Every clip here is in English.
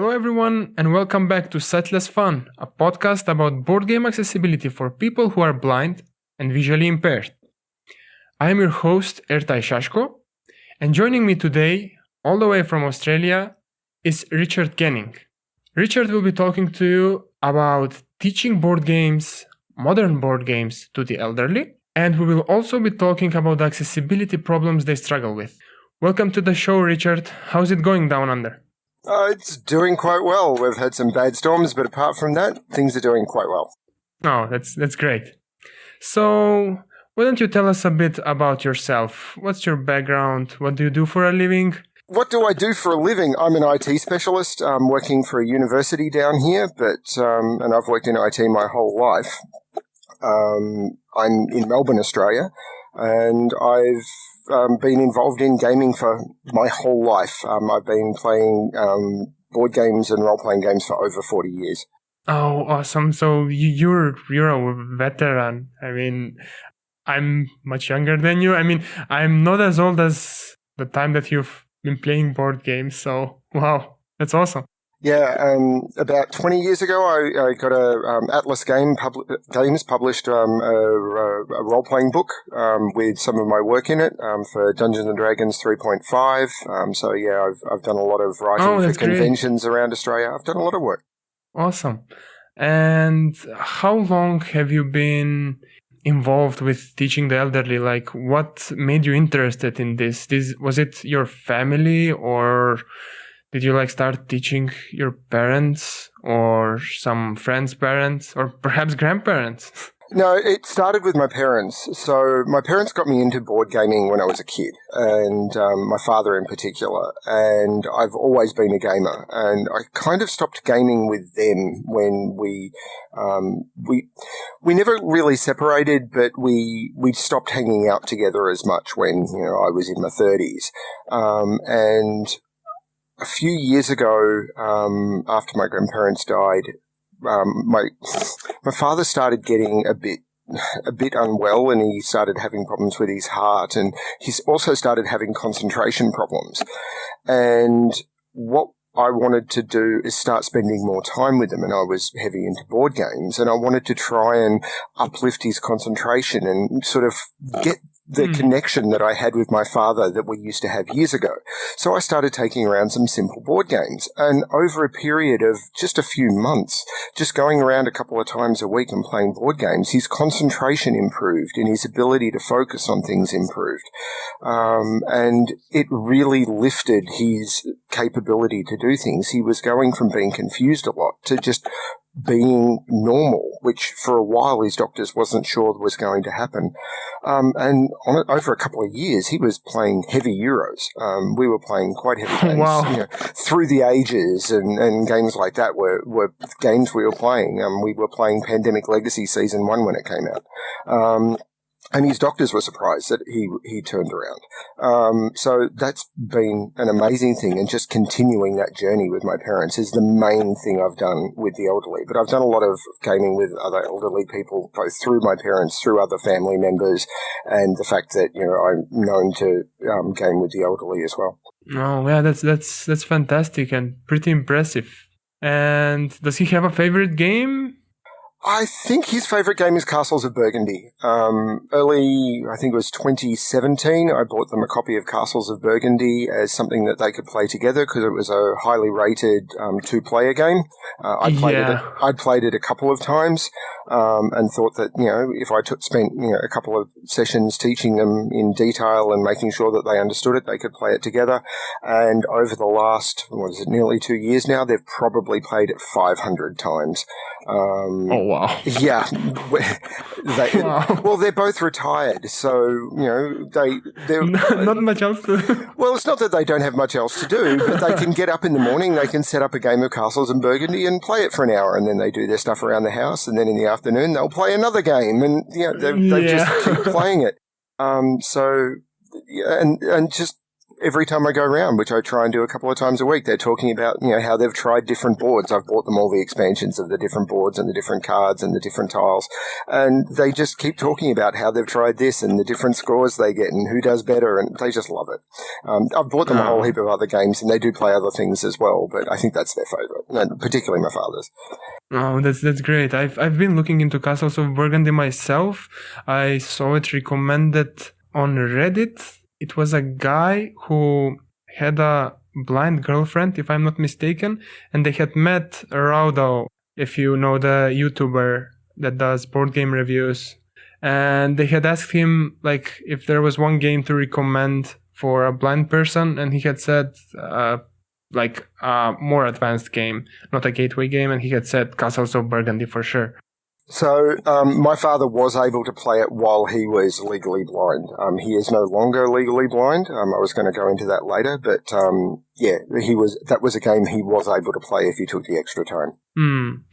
Hello, everyone, and welcome back to Sightless Fun, a podcast about board game accessibility for people who are blind and visually impaired. I am your host, Ertay, and joining me today, all the way from Australia, is Richard Kenning. Richard will be talking to you about teaching board games, modern board games, to the elderly, and we will also be talking about the accessibility problems they struggle with. Welcome to the show, Richard. How's it going down under? It's doing quite well. We've had some bad storms, but apart from that, things are doing quite well. Oh, that's great. So, why don't you tell us a bit about yourself? What's your background? What do you do for a living? What do I do for a living? I'm an IT specialist. I'm working for a university down here, and I've worked in IT my whole life. I'm in Melbourne, Australia, and I've been involved in gaming for my whole life. I've been playing board games and role-playing games for over 40 years. Oh, awesome. So you're a veteran. I mean, I'm much younger than you. I mean, I'm not as old as the time that you've been playing board games. So, wow, that's awesome. Yeah, about 20 years ago, I got a Atlas Games published a role-playing book with some of my work in it for Dungeons & Dragons 3.5. So, yeah, I've done a lot of writing for conventions around Australia. I've done a lot of work. Awesome. And how long have you been involved with teaching the elderly? Like, what made you interested in this? Was it your family, or did you start teaching your parents or some friends' parents or perhaps grandparents? No, it started with my parents. So my parents got me into board gaming when I was a kid, and my father in particular. And I've always been a gamer. And I kind of stopped gaming with them when we never really separated, but we stopped hanging out together as much when I was in my 30s. And a few years ago, after my grandparents died, my father started getting a bit unwell, and he started having problems with his heart, and he's also started having concentration problems. And what I wanted to do is start spending more time with him, and I was heavy into board games, and I wanted to try and uplift his concentration and sort of get the connection that I had with my father that we used to have years ago. So I started taking around some simple board games, and over a period of just a few months, just going around a couple of times a week and playing board games, his concentration improved and his ability to focus on things improved. And it really lifted his capability to do things. He was going from being confused a lot to just being normal, which for a while his doctors wasn't sure was going to happen. And over a couple of years, he was playing heavy Euros. We were playing quite heavy games. Wow. Through the ages, and games like that were games we were playing. We were playing Pandemic Legacy Season 1 when it came out. And his doctors were surprised that he turned around. So that's been an amazing thing, and just continuing that journey with my parents is the main thing I've done with the elderly. But I've done a lot of gaming with other elderly people, both through my parents, through other family members, and the fact that I'm known to game with the elderly as well. Oh, yeah, that's fantastic and pretty impressive. And does he have a favorite game? I think his favourite game is Castles of Burgundy. Early, I think it was 2017, I bought them a copy of Castles of Burgundy as something that they could play together because it was a highly rated two-player game. I played it a couple of times and thought that, if I spent a couple of sessions teaching them in detail and making sure that they understood it, they could play it together. And over the last, nearly 2 years now, they've probably played it 500 times. Oh, wow. Yeah. Wow. Well, they're both retired, so, they're not much else to do. Well, it's not that they don't have much else to do, but they can get up in the morning, they can set up a game of Castles in Burgundy and play it for an hour, and then they do their stuff around the house, and then in the afternoon they'll play another game, and, they just keep playing it. And just every time I go around, which I try and do a couple of times a week, they're talking about, how they've tried different boards. I've bought them all the expansions of the different boards and the different cards and the different tiles. And they just keep talking about how they've tried this and the different scores they get and who does better. And they just love it. I've bought them a whole heap of other games, and they do play other things as well. But I think that's their favourite, particularly my father's. Oh, that's great. I've been looking into Castles of Burgundy myself. I saw it recommended on Reddit. It was a guy who had a blind girlfriend, if I'm not mistaken, and they had met Raudo, if you know the YouTuber that does board game reviews. And they had asked him, like, if there was one game to recommend for a blind person, and he had said, like a more advanced game, not a gateway game, and he had said Castles of Burgundy for sure. So my father was able to play it while he was legally blind. He is no longer legally blind. I was going to go into that later, but that was a game he was able to play if he took the extra time.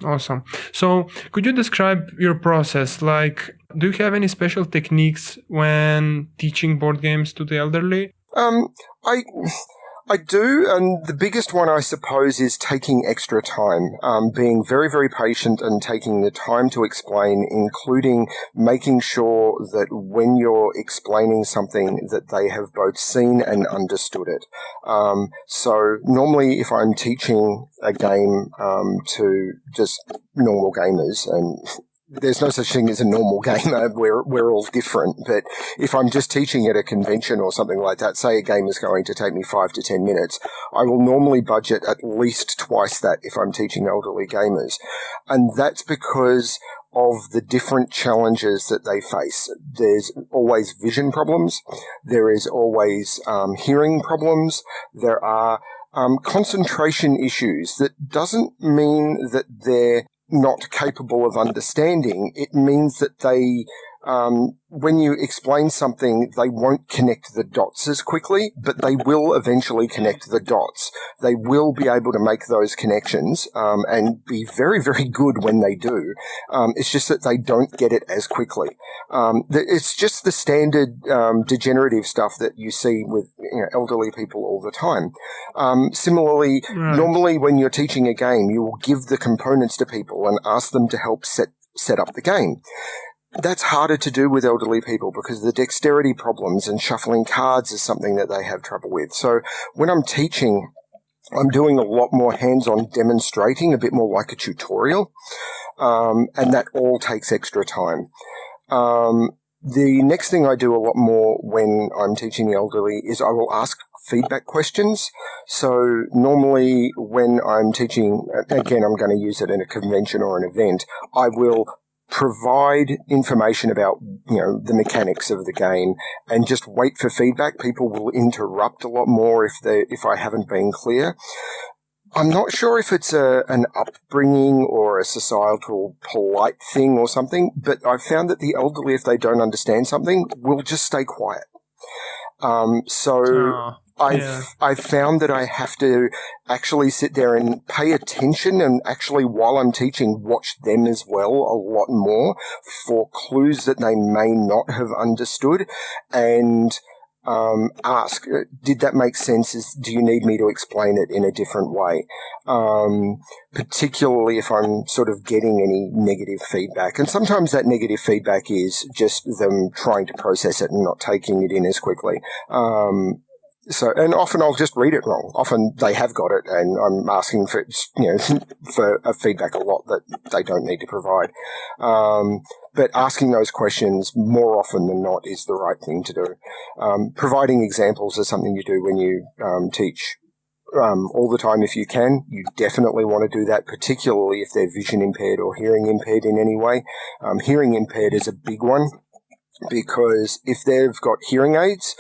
Awesome. So could you describe your process? Like, do you have any special techniques when teaching board games to the elderly? I do, and the biggest one, I suppose, is taking extra time, being very, very patient and taking the time to explain, including making sure that when you're explaining something that they have both seen and understood it. So normally if I'm teaching a game to just normal gamers, and there's no such thing as a normal gamer. We're all different. But if I'm just teaching at a convention or something like that, say a game is going to take me 5 to 10 minutes, I will normally budget at least twice that if I'm teaching elderly gamers. And that's because of the different challenges that they face. There's always vision problems. There is always hearing problems. There are concentration issues. That doesn't mean that they're not capable of understanding. It means that they, when you explain something, they won't connect the dots as quickly, but they will eventually connect the dots. They will be able to make those connections and be very, very good when they do. It's just that they don't get it as quickly. It's just the standard degenerative stuff that you see with elderly people all the time. Similarly, normally when you're teaching a game, you will give the components to people and ask them to help set up the game. That's harder to do with elderly people because the dexterity problems and shuffling cards is something that they have trouble with. So when I'm teaching, I'm doing a lot more hands-on demonstrating, a bit more like a tutorial, and that all takes extra time. The next thing I do a lot more when I'm teaching the elderly is I will ask feedback questions. So normally when I'm teaching, again, I'm going to use it in a convention or an event, I will provide information about, the mechanics of the game and just wait for feedback. People will interrupt a lot more if I haven't been clear. I'm not sure if it's an upbringing or a societal polite thing or something, but I've found that the elderly, if they don't understand something, will just stay quiet. I've found that I have to actually sit there and pay attention and actually, while I'm teaching, watch them as well a lot more for clues that they may not have understood and ask, did that make sense? Do you need me to explain it in a different way? Particularly if I'm sort of getting any negative feedback. And sometimes that negative feedback is just them trying to process it and not taking it in as quickly. And often I'll just read it wrong. Often they have got it, and I'm asking for, for a feedback a lot that they don't need to provide. But asking those questions more often than not is the right thing to do. Providing examples is something you do when you teach all the time if you can. You definitely want to do that, particularly if they're vision impaired or hearing impaired in any way. Hearing impaired is a big one because if they've got hearing aids,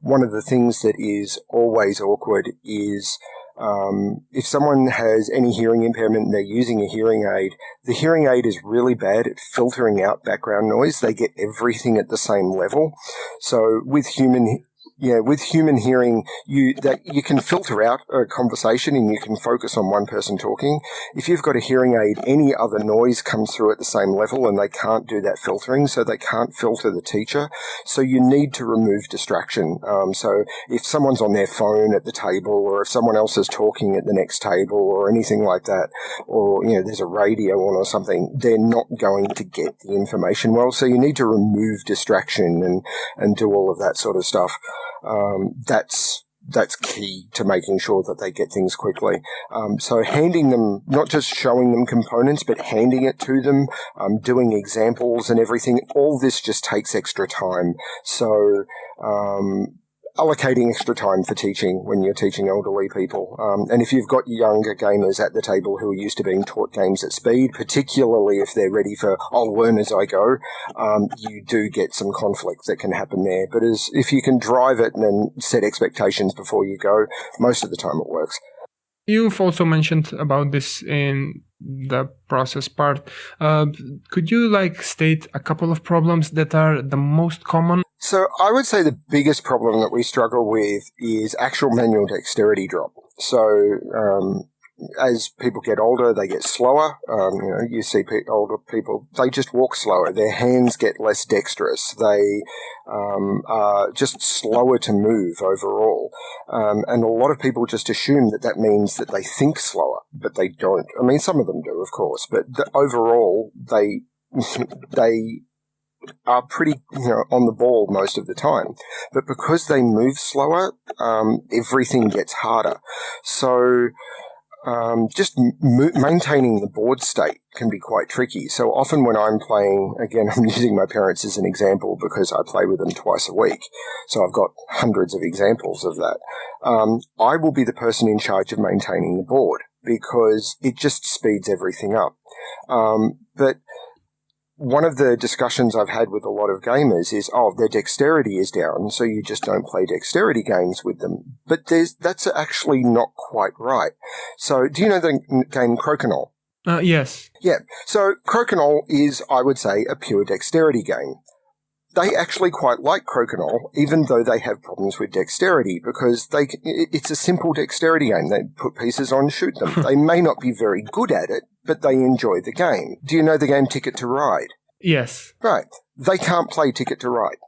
one of the things that is always awkward is if someone has any hearing impairment and they're using a hearing aid, the hearing aid is really bad at filtering out background noise. They get everything at the same level. So with human with human hearing, you can filter out a conversation and you can focus on one person talking. If you've got a hearing aid, any other noise comes through at the same level and they can't do that filtering, so they can't filter the teacher. So you need to remove distraction. So if someone's on their phone at the table, or if someone else is talking at the next table or anything like that, or, there's a radio on or something, they're not going to get the information well. So you need to remove distraction and do all of that sort of stuff. That's key to making sure that they get things quickly. So handing them, not just showing them components, but handing it to them, doing examples and everything, all this just takes extra time. So allocating extra time for teaching when you're teaching elderly people. And if you've got younger gamers at the table who are used to being taught games at speed, particularly if they're ready for, I'll learn as I go, you do get some conflict that can happen there. But if you can drive it and then set expectations before you go, most of the time it works. You've also mentioned about this in the process part. Could you state a couple of problems that are the most common? So I would say the biggest problem that we struggle with is actual manual dexterity drop. So as people get older, they get slower. You see older people, they just walk slower. Their hands get less dexterous. They are just slower to move overall. And a lot of people just assume that means that they think slower, but they don't. I mean, some of them do, of course, but overall, they are pretty, on the ball most of the time. But because they move slower, everything gets harder. So just maintaining the board state can be quite tricky. So often when I'm playing, again, I'm using my parents as an example because I play with them twice a week. So I've got hundreds of examples of that. I will be the person in charge of maintaining the board because it just speeds everything up. But one of the discussions I've had with a lot of gamers is, their dexterity is down, so you just don't play dexterity games with them. But that's actually not quite right. So do you know the game Crokinole? Yes. Yeah. So Crokinole is, I would say, a pure dexterity game. They actually quite like Crokinole, even though they have problems with dexterity, because it's a simple dexterity game. They put pieces on, shoot them. They may not be very good at it, but they enjoy the game. Do you know the game Ticket to Ride? Yes. Right. They can't play Ticket to Ride.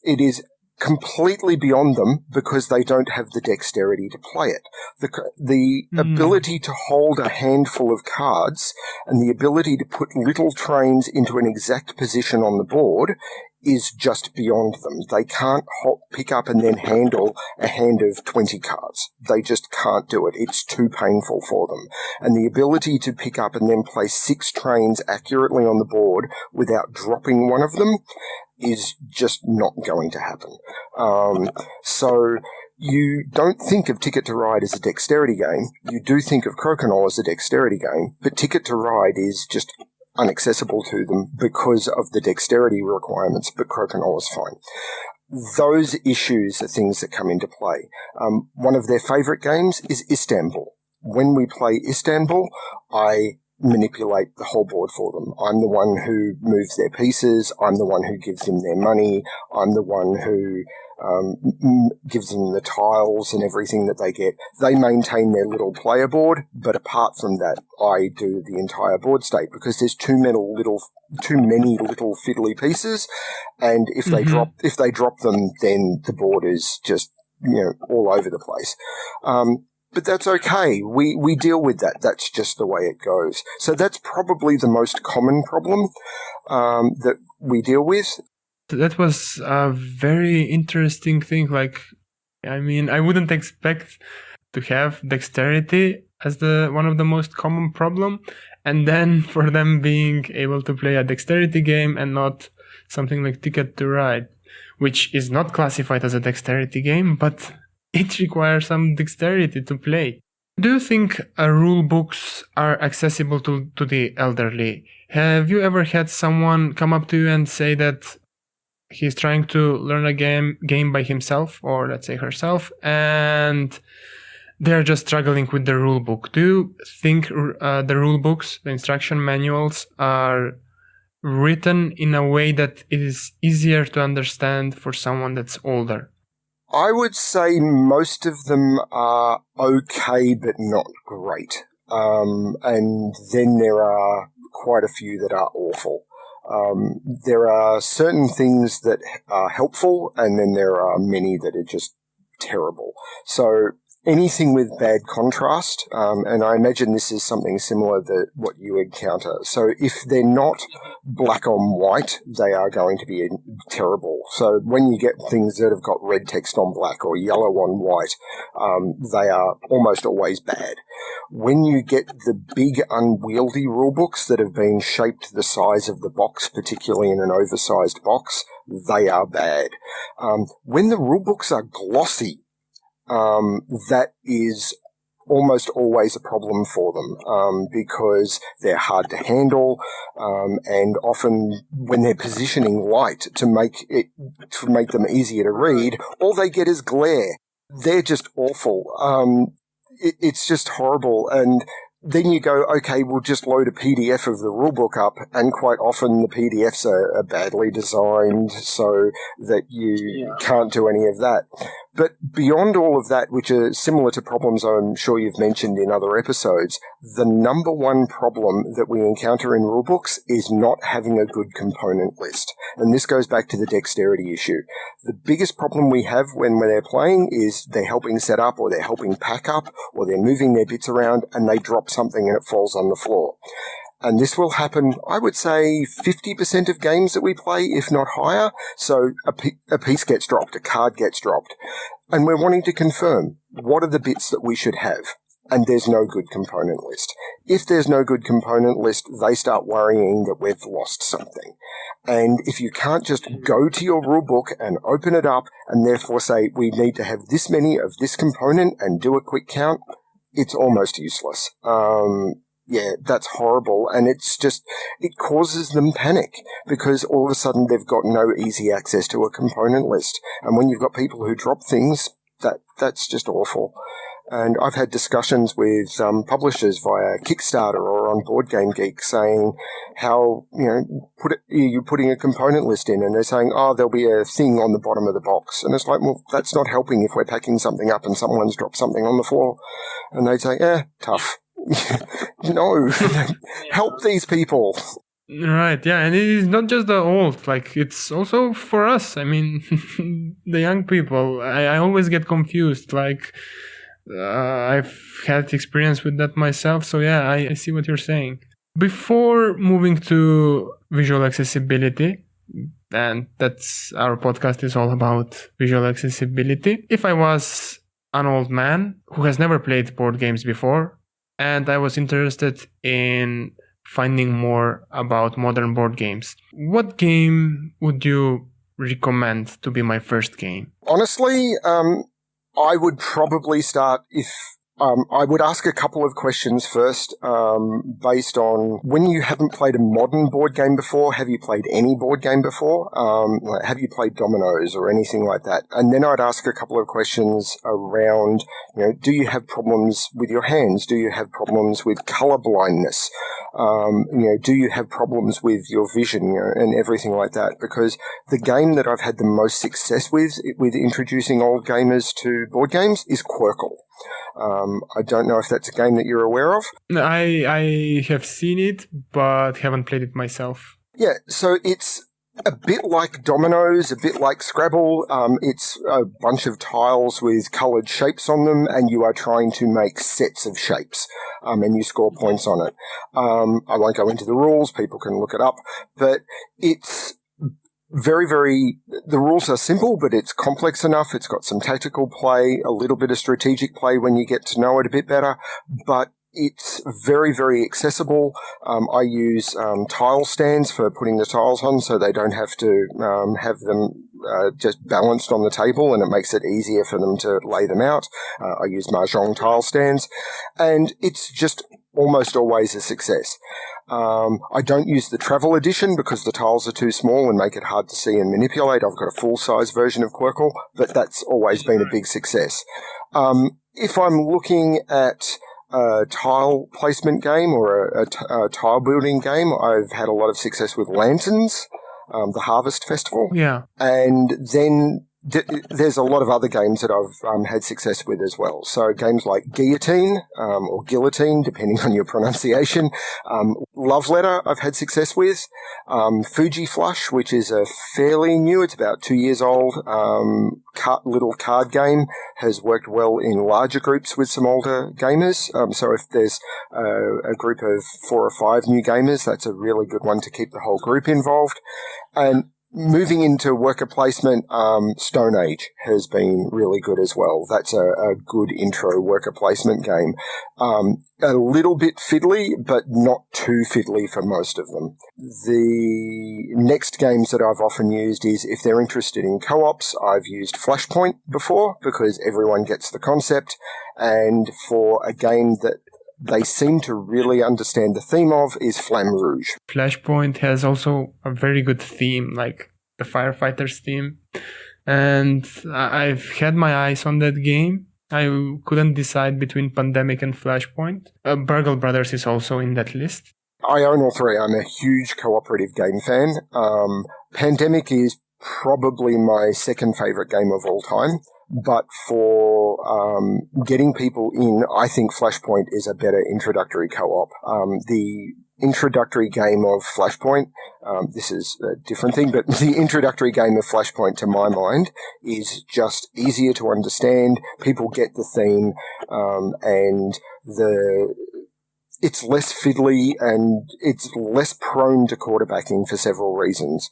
It is completely beyond them because they don't have the dexterity to play it. The ability to hold a handful of cards and the ability to put little trains into an exact position on the board is just beyond them. They can't pick up and then handle a hand of 20 cards. They just can't do it. It's too painful for them. And the ability to pick up and then place 6 trains accurately on the board without dropping one of them is just not going to happen. So you don't think of Ticket to Ride as a dexterity game. You do think of Crokinole as a dexterity game, but Ticket to Ride is just inaccessible to them because of the dexterity requirements, but Crokinole is fine. Those issues are things that come into play. One of their favourite games is Istanbul. When we play Istanbul, I manipulate the whole board for them. I'm the one who moves their pieces. I'm the one who gives them their money. I'm the one who gives them the tiles and everything that they get. They maintain their little player board, but apart from that, I do the entire board state because there's too many little fiddly pieces, and if they drop them, then the board is just all over the place. But that's okay. We deal with that. That's just the way it goes. So that's probably the most common problem that we deal with. That was a very interesting thing. I wouldn't expect to have dexterity as one of the most common problem, and then for them being able to play a dexterity game and not something like Ticket to Ride, which is not classified as a dexterity game, but it requires some dexterity to play. Do you think rule books are accessible to the elderly? Have you ever had someone come up to you and say that he's trying to learn a game by himself, or let's say herself, and they're just struggling with the rule book? Do you think the rule books, the instruction manuals, are written in a way that it is easier to understand for someone that's older? I would say most of them are okay, but not great. And then there are quite a few that are awful. There are certain things that are helpful, and then there are many that are just terrible. So anything with bad contrast, and I imagine this is something similar to what you encounter. So if they're not black on white, they are going to be terrible. So when you get things that have got red text on black or yellow on white, they are almost always bad. When you get the big unwieldy rulebooks that have been shaped the size of the box, particularly in an oversized box, they are bad. When the rulebooks are glossy, that is almost always a problem for them, because they're hard to handle, and often when they're positioning light to make them easier to read, all they get is glare. They're just awful. It's just horrible. And then you go, okay, we'll just load a PDF of the rulebook up, and quite often the PDFs are badly designed so that you can't do any of that. But beyond all of that, which are similar to problems I'm sure you've mentioned in other episodes, the number one problem that we encounter in rulebooks is not having a good component list. And this goes back to the dexterity issue. The biggest problem we have when they're playing is they're helping set up, or they're helping pack up, or they're moving their bits around and they drop something and it falls on the floor. And this will happen, I would say, 50% of games that we play, if not higher. So a piece gets dropped, a card gets dropped. And we're wanting to confirm, what are the bits that we should have? And there's no good component list. If there's no good component list, they start worrying that we've lost something. And if you can't just go to your rulebook and open it up and therefore say, we need to have this many of this component and do a quick count, it's almost useless. Yeah, that's horrible. And it causes them panic, because all of a sudden they've got no easy access to a component list. And when you've got people who drop things, that's just awful. And I've had discussions with publishers via Kickstarter or on Board Game Geek saying how, you're putting a component list in, and they're saying, there'll be a thing on the bottom of the box. And it's like, well, that's not helping if we're packing something up and someone's dropped something on the floor. And they say, tough. No, help these people. Right, yeah, and it is not just the old, it's also for us. I mean, the young people, I always get confused, I've had experience with that myself, so yeah, I see what you're saying. Before moving to visual accessibility, and that's our podcast is all about visual accessibility, if I was an old man who has never played board games before, and I was interested in finding more about modern board games, what game would you recommend to be my first game? Honestly, I would probably start I would ask a couple of questions first, based on when you haven't played a modern board game before, have you played any board game before? Have you played dominoes or anything like that? And then I'd ask a couple of questions around, do you have problems with your hands? Do you have problems with color blindness? Do you have problems with your vision, and everything like that? Because the game that I've had the most success with introducing old gamers to board games is Quirkle. I don't know if that's a game that you're aware of. I have seen it, but haven't played it myself. Yeah, so it's a bit like dominoes, a bit like Scrabble. It's a bunch of tiles with coloured shapes on them, and you are trying to make sets of shapes, and you score points on it. I won't go into the rules, people can look it up, but it's very, very, the rules are simple, but it's complex enough. It's got some tactical play, a little bit of strategic play when you get to know it a bit better, but it's very, very accessible. I use tile stands for putting the tiles on, so they don't have to have them just balanced on the table, and it makes it easier for them to lay them out. I use Mahjong tile stands, and it's just almost always a success. I don't use the travel edition because the tiles are too small and make it hard to see and manipulate. I've got a full-size version of Quirkle, but that's always been a big success. If I'm looking at a tile placement game or a tile building game, I've had a lot of success with Lanterns, the Harvest Festival. Yeah. And then there's a lot of other games that I've had success with as well. So games like Guillotine or Guillotine, depending on your pronunciation. Love Letter I've had success with. Fuji Flush, which is a fairly new, it's about 2 years old, little card game, has worked well in larger groups with some older gamers. So if there's a group of 4 or 5 new gamers, that's a really good one to keep the whole group involved. And moving into worker placement, Stone Age has been really good as well. That's a good intro worker placement game. A little bit fiddly, but not too fiddly for most of them. The next games that I've often used is, if they're interested in co-ops, I've used Flashpoint before because everyone gets the concept. And for a game that they seem to really understand the theme of is Flamme Rouge. Flashpoint has also a very good theme, like the firefighters theme. And I've had my eyes on that game. I couldn't decide between Pandemic and Flashpoint. Burgle Brothers is also in that list. I own all three. I'm a huge cooperative game fan. Pandemic is probably my second favorite game of all time. But for getting people in, I think Flashpoint is a better introductory co-op. The introductory game of Flashpoint, this is a different thing, but the introductory game of Flashpoint, to my mind, is just easier to understand. People get the theme, and it's less fiddly and it's less prone to quarterbacking for several reasons.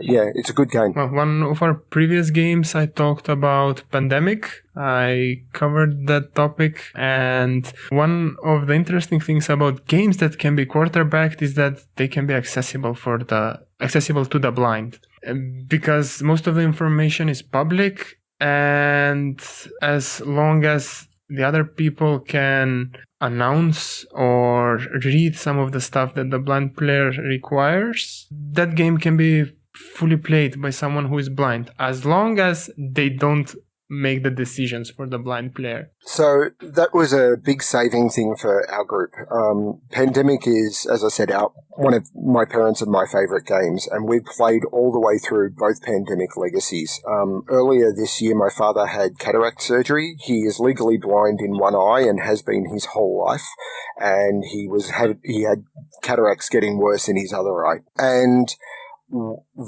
Yeah, it's a good game. Well, one of our previous games, I talked about Pandemic. I covered that topic. And one of the interesting things about games that can be quarterbacked is that they can be accessible to the blind. Because most of the information is public, and as long as the other people can announce or read some of the stuff that the blind player requires, that game can be fully played by someone who is blind, as long as they don't make the decisions for the blind player. So that was a big saving thing for our group. Pandemic is, as I said, one of my parents' and my favourite games, and we've played all the way through both Pandemic legacies. Earlier this year, my father had cataract surgery. He is legally blind in one eye and has been his whole life, and he had cataracts getting worse in his other eye. And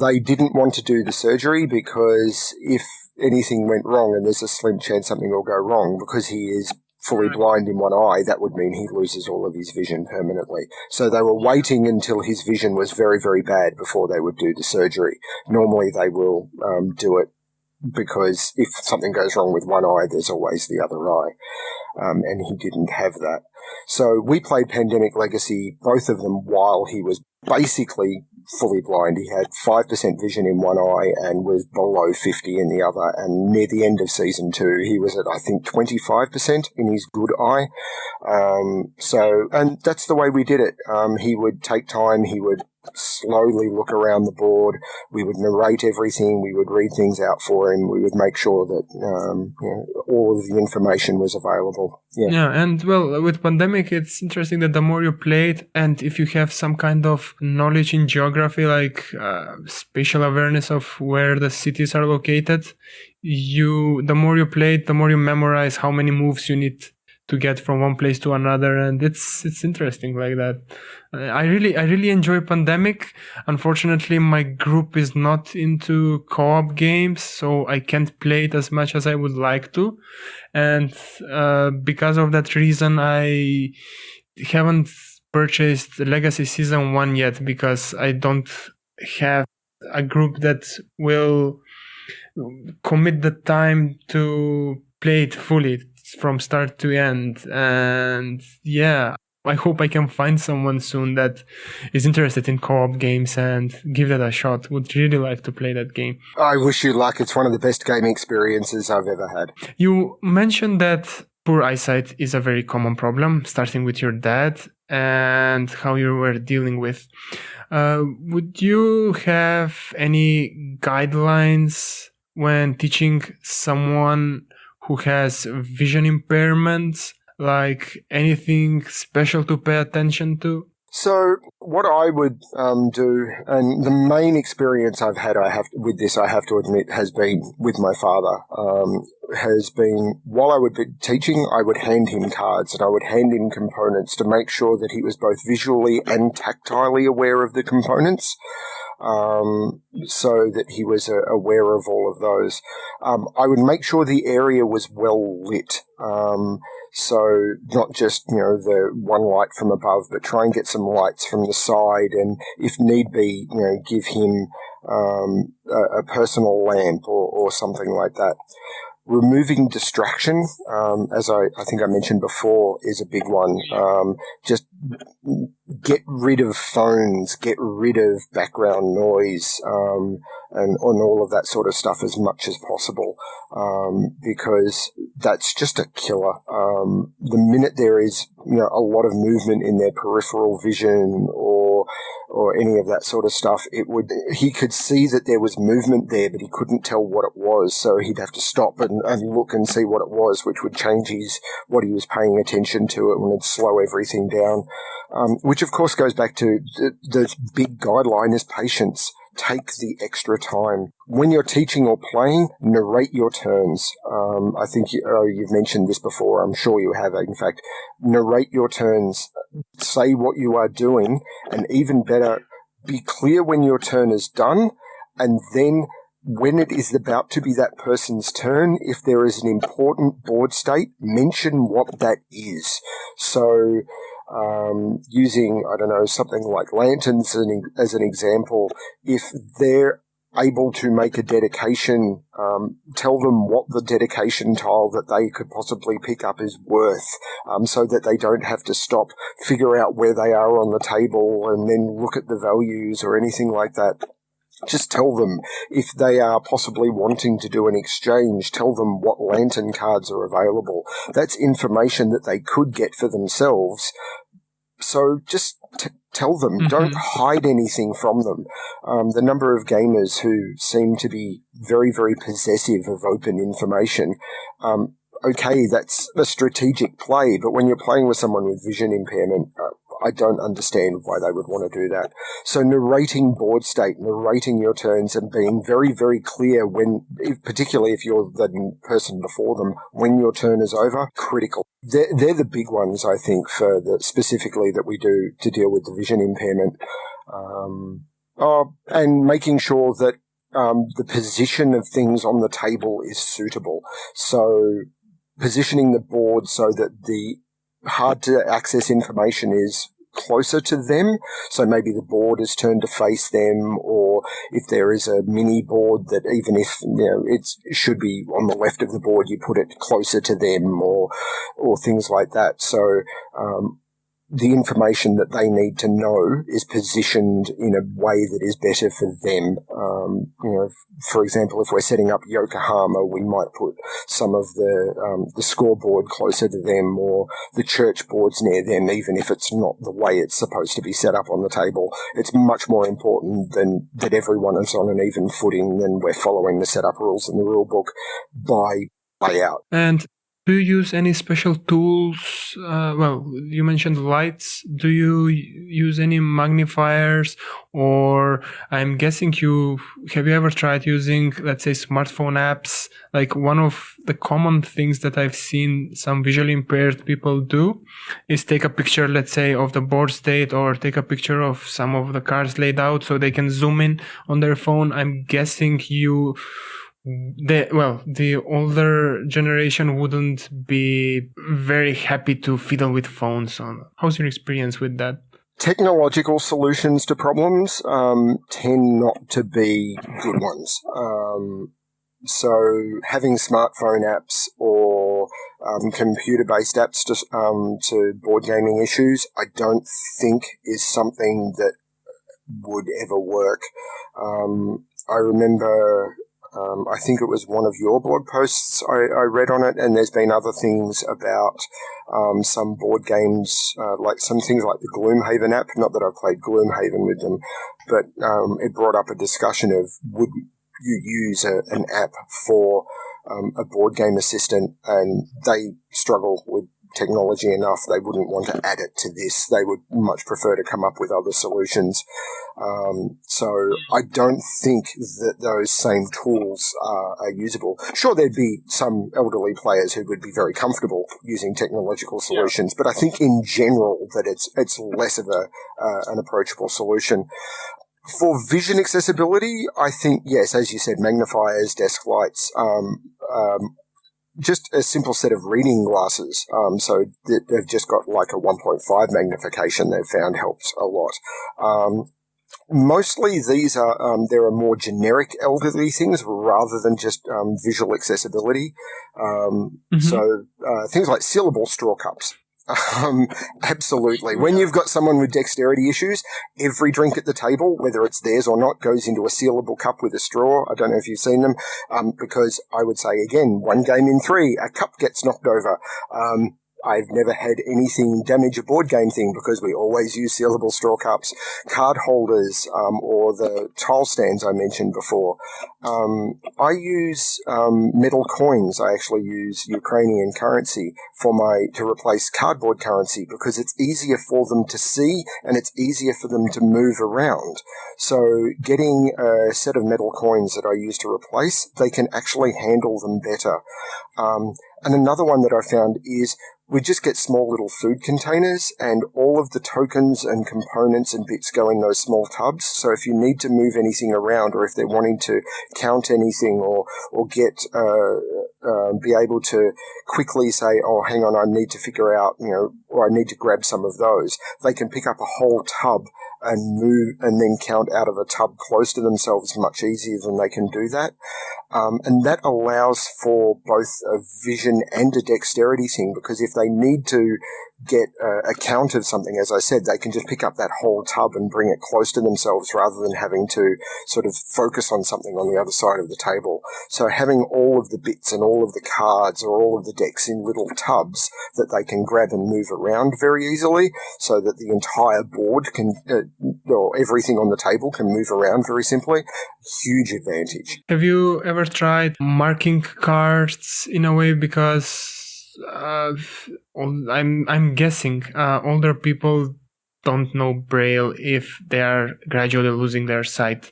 they didn't want to do the surgery because if anything went wrong, and there's a slim chance something will go wrong, because he is fully blind in one eye, that would mean he loses all of his vision permanently. So they were waiting until his vision was very, very bad before they would do the surgery. Normally they will do it because if something goes wrong with one eye, there's always the other eye. And he didn't have that. So we played Pandemic Legacy, both of them, while he was basically fully blind. He had 5% vision in one eye and was below 50 in the other. And near the end of season 2, he was at, I think, 25% in his good eye. And that's the way we did it. He would take time. He would slowly look around the board. We would narrate everything. We would read things out for him. We would make sure that all of the information was available. Yeah, and well, with Pandemic, it's interesting that the more you play it, and if you have some kind of knowledge in geography, like spatial awareness of where the cities are located, the more you play it, the more you memorize how many moves you need to get from one place to another, and it's interesting like that. I really enjoy Pandemic. Unfortunately, my group is not into co-op games, so I can't play it as much as I would like to, and because of that reason, I haven't purchased Legacy Season 1 yet, because I don't have a group that will commit the time to play it fully from start to end. And yeah, I hope I can find someone soon that is interested in co-op games and give that a shot. Would really like to play that game. I wish you luck. It's one of the best gaming experiences I've ever had. You mentioned that poor eyesight is a very common problem, starting with your dad and how you were dealing with. Would you have any guidelines when teaching someone who has vision impairments, like anything special to pay attention to? So what I would do, and the main experience I've had with this, I have to admit, has been with my father. Has been while I would be teaching, I would hand him cards and I would hand him components to make sure that he was both visually and tactilely aware of the components. So that he was aware of all of those. I would make sure the area was well lit. So not just, the one light from above, but try and get some lights from the side and if need be, give him a personal lamp or something like that. Removing distraction, as I think I mentioned before, is a big one. Just get rid of phones, get rid of background noise, and all of that sort of stuff as much as possible, because that's just a killer. The minute there is, a lot of movement in their peripheral vision or any of that sort of stuff, he could see that there was movement there, but he couldn't tell what it was, so he'd have to stop and look and see what it was, which would change what he was paying attention to, and it'd slow everything down. Which of course goes back to the big guideline is patience. Take the extra time. When you're teaching or playing, narrate your turns. I think you've mentioned this before. I'm sure you have, in fact. Narrate your turns. Say what you are doing, and even better, be clear when your turn is done, and then when it is about to be that person's turn, if there is an important board state, mention what that is. So using, something like lanterns as an example, if they're able to make a dedication, tell them what the dedication tile that they could possibly pick up is worth, so that they don't have to stop, figure out where they are on the table and then look at the values or anything like that. Just tell them. If they are possibly wanting to do an exchange, tell them what lantern cards are available. That's information that they could get for themselves. So just tell them. Mm-hmm. Don't hide anything from them. The number of gamers who seem to be very, very possessive of open information, okay, that's a strategic play, but when you're playing with someone with vision impairment, I don't understand why they would want to do that. So narrating board state, narrating your turns, and being very, very clear particularly if you're the person before them, when your turn is over, critical. They're the big ones, I think, specifically that we do to deal with the vision impairment. And making sure that the position of things on the table is suitable. So positioning the board so that the hard to access information is closer to them. So maybe the board is turned to face them, or if there is a mini board that even if, it should be on the left of the board, you put it closer to them or things like that. So, the information that they need to know is positioned in a way that is better for them. For example, if we're setting up Yokohama, we might put some of the scoreboard closer to them, or the church boards near them, even if it's not the way it's supposed to be set up on the table. It's much more important than that everyone is on an even footing, than we're following the setup rules in the rulebook by layout. And do you use any special tools? You mentioned lights. Do you use any magnifiers? Or I'm guessing have you ever tried using, let's say, smartphone apps? Like one of the common things that I've seen some visually impaired people do is take a picture, let's say, of the board state, or take a picture of some of the cards laid out so they can zoom in on their phone. I'm guessing the older generation wouldn't be very happy to fiddle with phones. How's your experience with that? Technological solutions to problems tend not to be good ones. So having smartphone apps or computer-based apps to board gaming issues, I don't think is something that would ever work. I remember... I think it was one of your blog posts I read on it, and there's been other things about some board games, like some things like the Gloomhaven app. Not that I've played Gloomhaven with them, but it brought up a discussion of would you use an app for a board game assistant, and they struggle with technology enough. They wouldn't want to add it to this. They would much prefer to come up with other solutions. So I don't think that those same tools are usable. Sure, there'd be some elderly players who would be very comfortable using technological solutions, but I think in general that it's less of an approachable solution. For vision accessibility, I think, yes, as you said, magnifiers, desk lights, just a simple set of reading glasses. So they've just got like a 1.5 magnification they've found helps a lot. Mostly these are, there are more generic elderly things rather than just visual accessibility. So things like sealable straw cups. Absolutely. When you've got someone with dexterity issues, every drink at the table, whether it's theirs or not, goes into a sealable cup with a straw. I don't know if you've seen them, because I would say, again, 1 game in 3, a cup gets knocked over. I've never had anything damage a board game thing because we always use sealable straw cups, card holders, or the tile stands I mentioned before. I use metal coins. I actually use Ukrainian currency to replace cardboard currency because it's easier for them to see and it's easier for them to move around. So getting a set of metal coins that I use to replace, they can actually handle them better. And another one that I found is we just get small little food containers and all of the tokens and components and bits go in those small tubs. So if you need to move anything around or if they're wanting to count anything or get be able to quickly say, oh, hang on, I need to figure out, or I need to grab some of those, they can pick up a whole tub and move and then count out of a tub close to themselves much easier than they can do that. And that allows for both a vision and a dexterity thing because if they need to get a count of something, as I said, they can just pick up that whole tub and bring it close to themselves rather than having to sort of focus on something on the other side of the table. So having all of the bits and all of the cards or all of the decks in little tubs that they can grab and move around very easily so that the entire board can, or everything on the table can move around very simply, huge advantage. Have you ever tried marking cards in a way? Because I'm guessing older people don't know Braille if they are gradually losing their sight.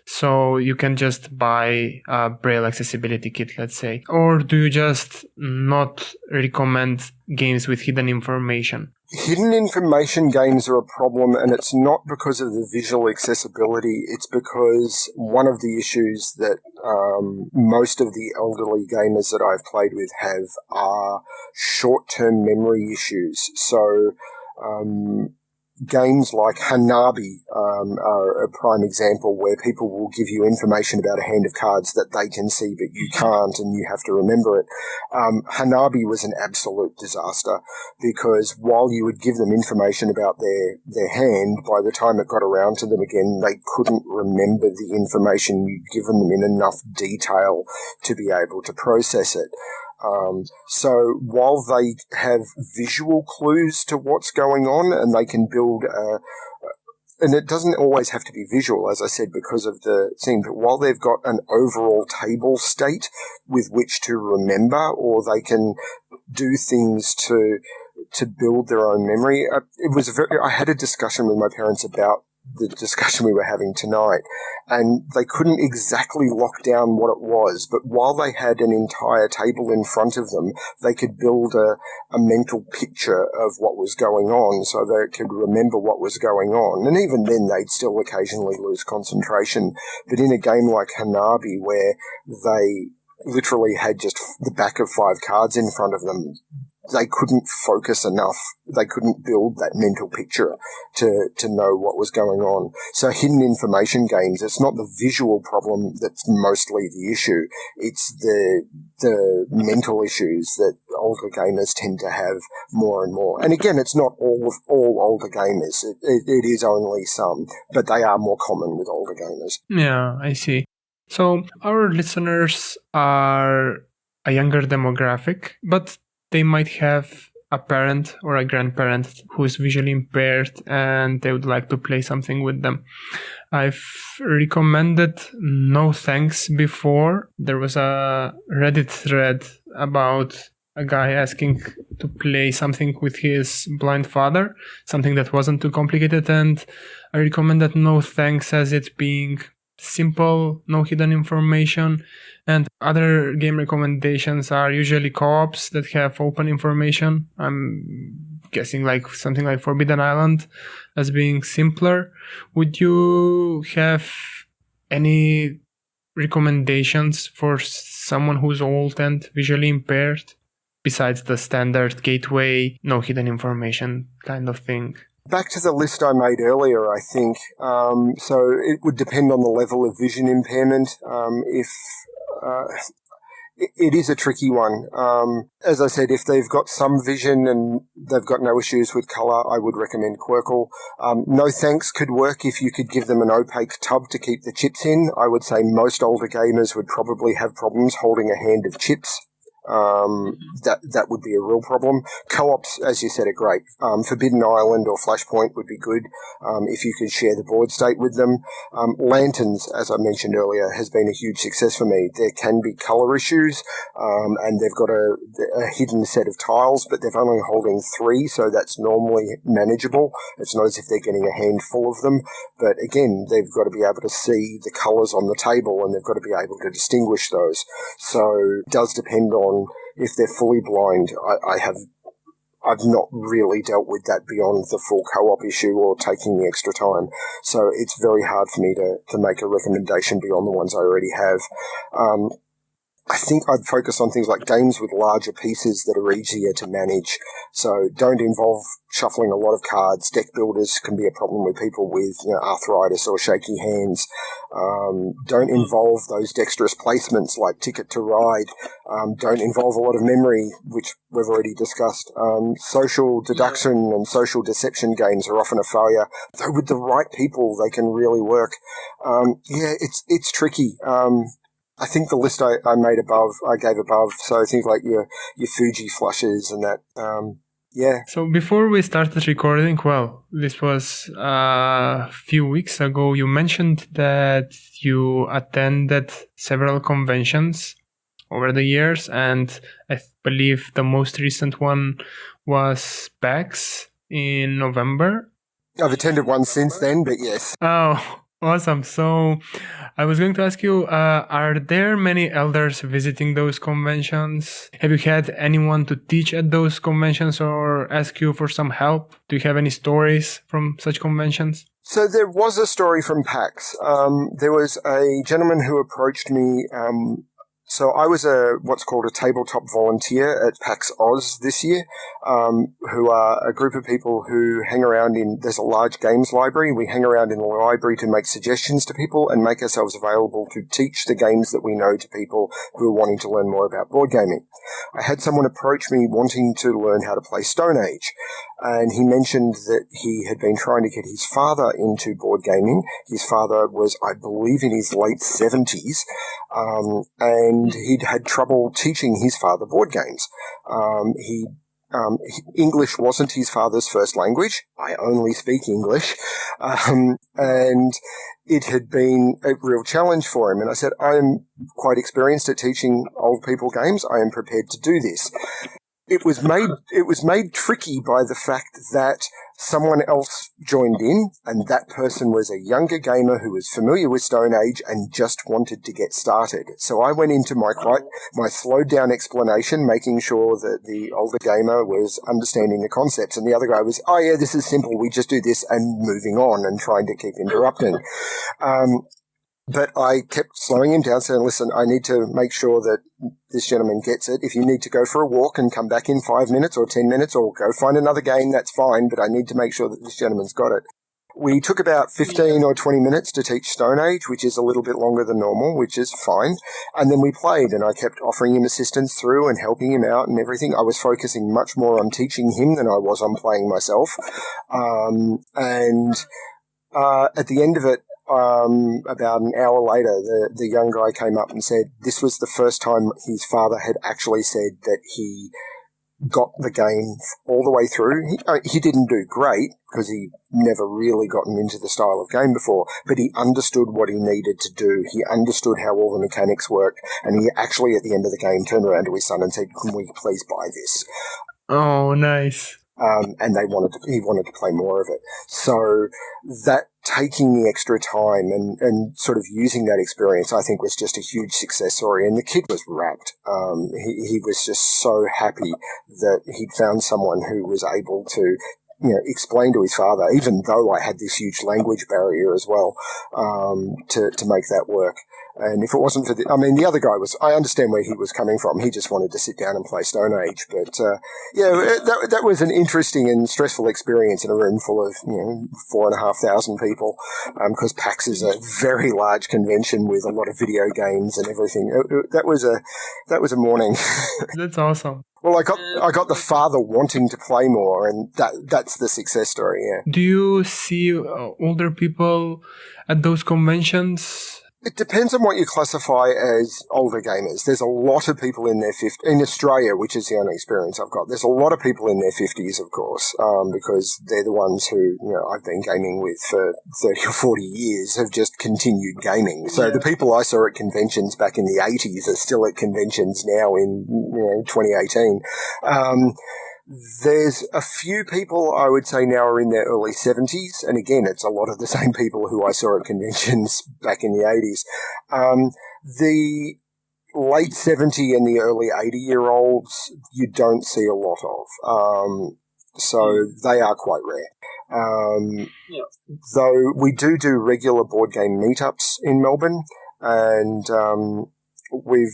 So you can just buy a Braille accessibility kit, let's say. Or do you just not recommend games with hidden information? Hidden information games are a problem, and it's not because of the visual accessibility. It's because one of the issues that most of the elderly gamers that I've played with have are short-term memory issues. So games like Hanabi are a prime example where people will give you information about a hand of cards that they can see but you can't and you have to remember it. Hanabi was an absolute disaster because while you would give them information about their hand, by the time it got around to them again, they couldn't remember the information you'd given them in enough detail to be able to process it. So while they have visual clues to what's going on and they can build and it doesn't always have to be visual, as I said, because of the thing, but while they've got an overall table state with which to remember, or they can do things to build their own memory. I had a discussion with my parents about the discussion we were having tonight, and they couldn't exactly lock down what it was, but while they had an entire table in front of them, they could build a mental picture of what was going on so they could remember what was going on. And even then, they'd still occasionally lose concentration. But in a game like Hanabi, where they literally had just the back of 5 cards in front of them, they couldn't focus enough. They couldn't build that mental picture to know what was going on. So hidden information games, it's not the visual problem that's mostly the issue. It's the mental issues that older gamers tend to have more and more. And again, it's not all older gamers. It is only some, but they are more common with older gamers. Yeah, I see. So our listeners are a younger demographic, but they might have a parent or a grandparent who is visually impaired and they would like to play something with them. I've recommended No Thanks before. There was a Reddit thread about a guy asking to play something with his blind father, something that wasn't too complicated, and I recommend that No Thanks as it being simple, no hidden information. And other game recommendations are usually co-ops that have open information. I'm guessing like something like Forbidden Island as being simpler. Would you have any recommendations for someone who's old and visually impaired besides the standard gateway, no hidden information kind of thing? Back to the list I made earlier, I think. So it would depend on the level of vision impairment. It is a tricky one. As I said, if they've got some vision and they've got no issues with colour, I would recommend Quirkle. No Thanks could work if you could give them an opaque tub to keep the chips in. I would say most older gamers would probably have problems holding a hand of chips. That would be a real problem. Co-ops, as you said, are great. Forbidden Island or Flashpoint would be good if you could share the board state with them. Lanterns, as I mentioned earlier, has been a huge success for me. There can be colour issues, and they've got a hidden set of tiles, but they're only holding 3, so that's normally manageable. It's not as if they're getting a handful of them, but again, they've got to be able to see the colours on the table, and they've got to be able to distinguish those. So it does depend on if they're fully blind. I've not really dealt with that beyond the full co-op issue or taking the extra time. So it's very hard for me to make a recommendation beyond the ones I already have. I think I'd focus on things like games with larger pieces that are easier to manage. So don't involve shuffling a lot of cards. Deck builders can be a problem with people with arthritis or shaky hands. Don't involve those dexterous placements like Ticket to Ride. Don't involve a lot of memory, which we've already discussed. Social deduction and social deception games are often a failure. Though with the right people, they can really work. It's tricky. I think the list I gave above, so things like your Fuji flushes and that, So before we started recording, this was a few weeks ago, you mentioned that you attended several conventions over the years, and I believe the most recent one was PAX in November. I've attended one since then, but yes. Oh, awesome. So I was going to ask you, are there many elders visiting those conventions? Have you had anyone to teach at those conventions or ask you for some help? Do you have any stories from such conventions? So there was a story from PAX. There was a gentleman who approached me. So I was what's called a tabletop volunteer at PAX Oz this year, who are a group of people who hang around there's a large games library. We hang around in the library to make suggestions to people and make ourselves available to teach the games that we know to people who are wanting to learn more about board gaming. I had someone approach me wanting to learn how to play Stone Age, and he mentioned that he had been trying to get his father into board gaming. His father was, I believe, in his late 70s, and he'd had trouble teaching his father board games. English wasn't his father's first language. I only speak English. And it had been a real challenge for him. And I said, I am quite experienced at teaching old people games. I am prepared to do this. It was made tricky by the fact that someone else joined in, and that person was a younger gamer who was familiar with Stone Age and just wanted to get started. So I went into my slowed down explanation, making sure that the older gamer was understanding the concepts, and the other guy was, oh yeah, this is simple, we just do this, and moving on and trying to keep interrupting. But I kept slowing him down, saying, listen, I need to make sure that this gentleman gets it. If you need to go for a walk and come back in 5 minutes or 10 minutes or go find another game, that's fine, but I need to make sure that this gentleman's got it. We took about 15 or 20 minutes to teach Stone Age, which is a little bit longer than normal, which is fine. And then we played, and I kept offering him assistance through and helping him out and everything. I was focusing much more on teaching him than I was on playing myself. At the end of it, about an hour later, the young guy came up and said this was the first time his father had actually said that he got the game all the way through. He didn't do great because he never really gotten into the style of game before, but he understood what he needed to do. He understood how all the mechanics worked, and he actually, at the end of the game, turned around to his son and said, can we please buy this? Oh, nice. And he wanted to play more of it. So that taking the extra time and sort of using that experience, I think, was just a huge success story. And the kid was rapt. He was just so happy that he'd found someone who was able to, explain to his father, even though I had this huge language barrier as well, to make that work. And if it wasn't for the other guy I understand where he was coming from. He just wanted to sit down and play Stone Age. But, that was an interesting and stressful experience in a room full of, 4,500 people, because PAX is a very large convention with a lot of video games and everything. That was a morning. That's awesome. Well, I got the father wanting to play more, and that's the success story, yeah. Do you see older people at those conventions? It depends on what you classify as older gamers. There's a lot of people in their 50s, in Australia, which is the only experience I've got. There's a lot of people in their 50s, of course, because they're the ones who, I've been gaming with for 30 or 40 years, have just continued gaming. So the people I saw at conventions back in the 80s are still at conventions now in, 2018. There's a few people I would say now are in their early 70s, and again, it's a lot of the same people who I saw at conventions back in the 80s. The late 70 and the early 80-year-olds you don't see a lot of, so they are quite rare. Though we do regular board game meetups in Melbourne, and we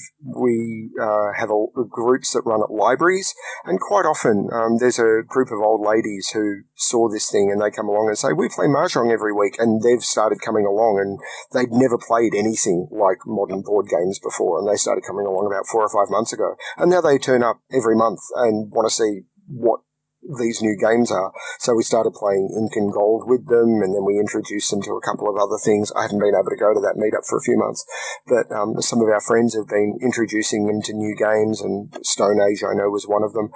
have groups that run at libraries, and quite often there's a group of old ladies who saw this thing and they come along and say, we play Mahjong every week, and they've started coming along, and they'd never played anything like modern board games before, and they started coming along about 4 or 5 months ago, and now they turn up every month and want to see what these new games are. So we started playing Ink and Gold with them, and then we introduced them to a couple of other things. I haven't been able to go to that meetup for a few months, but some of our friends have been introducing them to new games, and Stone Age, I know, was one of them,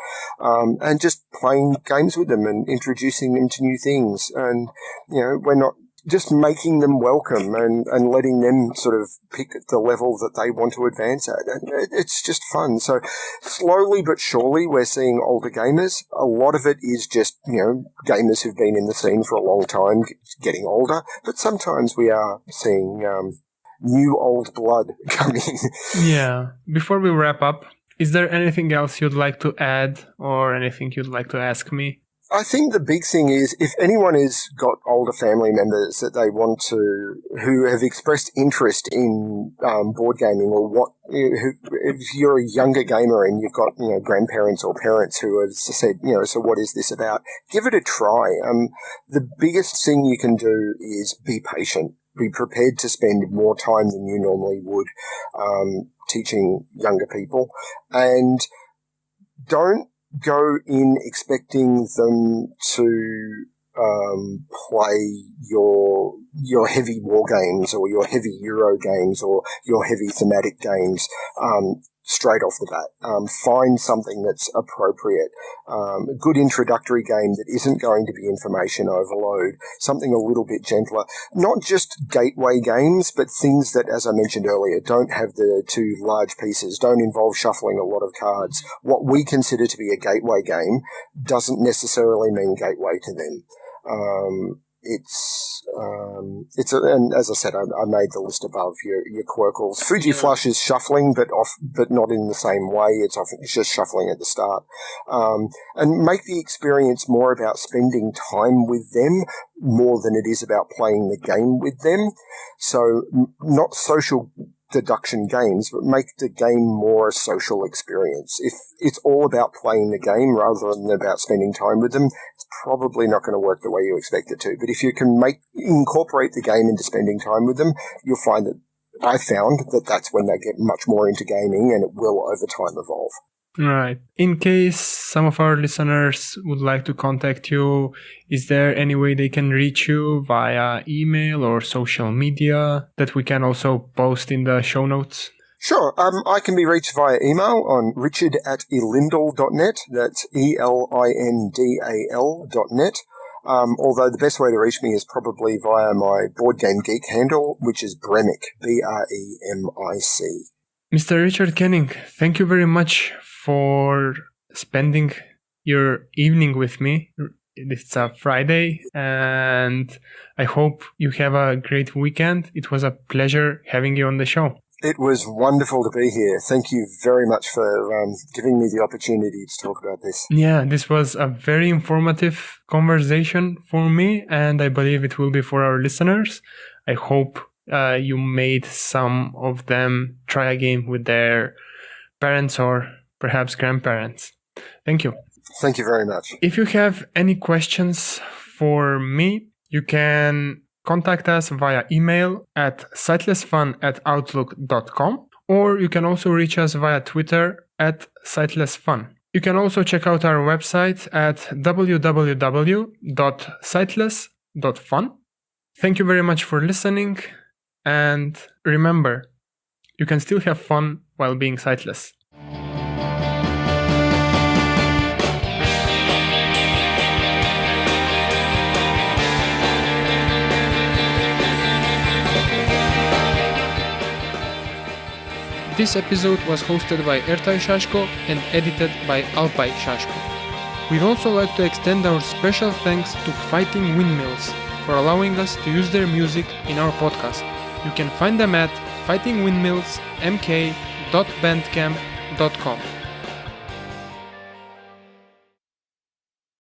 and just playing games with them and introducing them to new things. And, we're not just making them welcome and letting them sort of pick the level that they want to advance at. And it's just fun. So slowly but surely we're seeing older gamers. A lot of it is just, gamers who've been in the scene for a long time getting older. But sometimes we are seeing new old blood coming. Yeah. Before we wrap up, is there anything else you'd like to add or anything you'd like to ask me? I think the big thing is if anyone has got older family members that they want to, who have expressed interest in board gaming, or if you're a younger gamer and you've got, grandparents or parents who have said, so what is this about? Give it a try. The biggest thing you can do is be patient. Be prepared to spend more time than you normally would teaching younger people, and don't go in expecting them to play your heavy war games or your heavy Euro games or your heavy thematic games straight off the bat. Find something that's appropriate. A good introductory game that isn't going to be information overload. Something a little bit gentler. Not just gateway games, but things that, as I mentioned earlier, don't have the two large pieces, don't involve shuffling a lot of cards. What we consider to be a gateway game doesn't necessarily mean gateway to them. And as I said, I made the list above your Quirkles. Fuji Flush is shuffling, but not in the same way. It's just shuffling at the start. And make the experience more about spending time with them more than it is about playing the game with them. So not social deduction games, but make the game more a social experience. If it's all about playing the game rather than about spending time with them, it's probably not going to work the way you expect it to. But if you can incorporate the game into spending time with them, you'll find that I found that that's when they get much more into gaming, and it will over time evolve. Right. In case some of our listeners would like to contact you, is there any way they can reach you via email or social media that we can also post in the show notes? Sure. I can be reached via email on richard@elindal.net. That's ELINDAL.net. Although the best way to reach me is probably via my Board Game Geek handle, which is Bremic, BREMIC. Mr. Richard Kenning, thank you very much for spending your evening with me. It's a Friday, and I hope you have a great weekend. It was a pleasure having you on the show. It was wonderful to be here. Thank you very much for giving me the opportunity to talk about this. Yeah, this was a very informative conversation for me, and I believe it will be for our listeners. I hope you made some of them try a game with their parents or perhaps grandparents. Thank you. Thank you very much. If you have any questions for me, you can contact us via email at sightlessfun@outlook.com, or you can also reach us via Twitter at sightlessfun. You can also check out our website at www.sightless.fun. Thank you very much for listening, and remember, you can still have fun while being sightless. This episode was hosted by Ertay and edited by Alpay Shashko. We'd also like to extend our special thanks to Fighting Windmills for allowing us to use their music in our podcast. You can find them at fightingwindmillsmk.bandcamp.com.